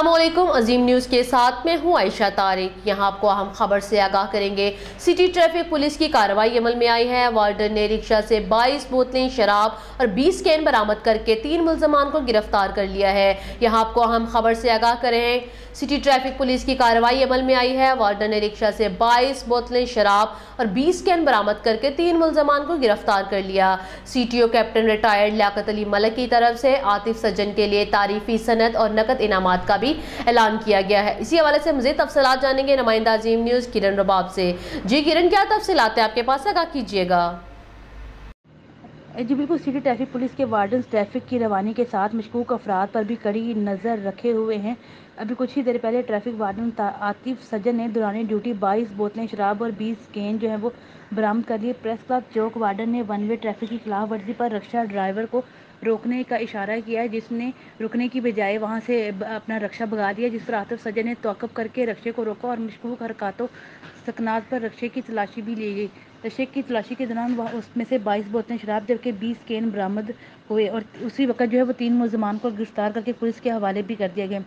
अस्सलामुअलैकुम। अजीम न्यूज़ के साथ में हूँ आयशा तारिक। यहाँ आपको अहम खबर से आगाह करेंगे। सिटी ट्रैफिक पुलिस की कार्रवाई अमल में आई है। वार्डन ने रिक्शा से 22 बोतलें शराब और 20 कैन बरामद करके 3 मुल्जमान को गिरफ्तार कर लिया है। यहाँ आपको अहम खबर से आगाह करें। सिटी ट्रैफिक पुलिस की कार्रवाई अमल में आई है। वार्डन ने रिक्शा से 22 बोतलें शराब और 20 कैन बरामद करके 3 मुल्जमान को गिरफ्तार कर लिया। CTO captain retired Liaquat Ali Malik की तरफ से आतिफ सज्जन के लिए तारीफी सनद और नकद इनामात का भी ऐलान किया गया है। इसी हवाले से मज़ीद तफसीलात जानेंगे नुमाइंदा अजीम न्यूज़ किरण रबाब से। जी किरण, क्या तफसीलात है आपके पास, आगाह कीजिएगा। जी बिल्कुल, सिटी ट्रैफिक पुलिस के वार्डन ट्रैफिक की रवानी के साथ मशकूक अफराद पर भी कड़ी नज़र रखे हुए हैं। अभी कुछ ही देर पहले ट्रैफिक वार्डन आतिफ सज्जन ने दौरान ड्यूटी 22 बोतलें शराब और 20 कैन जो है वो बरामद कर लिए। प्रेस क्लब चौक वार्डन ने वन वे ट्रैफिक की खिलाफ वर्जी पर रक्षा ड्राइवर को रोकने का इशारा किया है, जिसने रुकने की बजाय वहां से अपना रक्षा भगा दिया, जिस पर आतिफ सज्जन ने तौक़ुफ़ करके रक्षे को रोका और मशकूक हरकतों सकनात पर रक्षे की तलाशी भी ली गई। रक्षे की तलाशी के दौरान उसमें से 22 बोतलें शराब जबकि 20 कैन बरामद हुए और उसी वक्त जो है वो 3 मुल्ज़मान को गिरफ्तार करके पुलिस के हवाले भी कर दिया गया।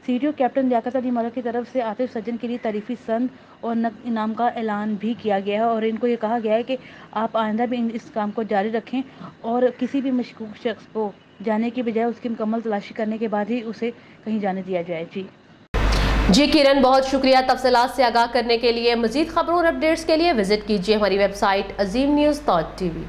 CTO कैप्टन लियाकत अली मलिक की तरफ से आतिफ सज्जन के लिए तारीफी संद और नकद इनाम का ऐलान भी किया गया है और इनको ये कहा गया है कि आप आइंदा भी इस काम को जारी रखें और किसी भी मशकूक शख्स को जाने की बजाय उसकी मुकम्मल तलाशी करने के बाद ही उसे कहीं जाने दिया जाए। जी किरण, बहुत शुक्रिया तफसीलात से आगाह करने के लिए। मजीद खबरों और अपडेट्स के लिए विजिट कीजिए हमारी वेबसाइट azimnews.tv।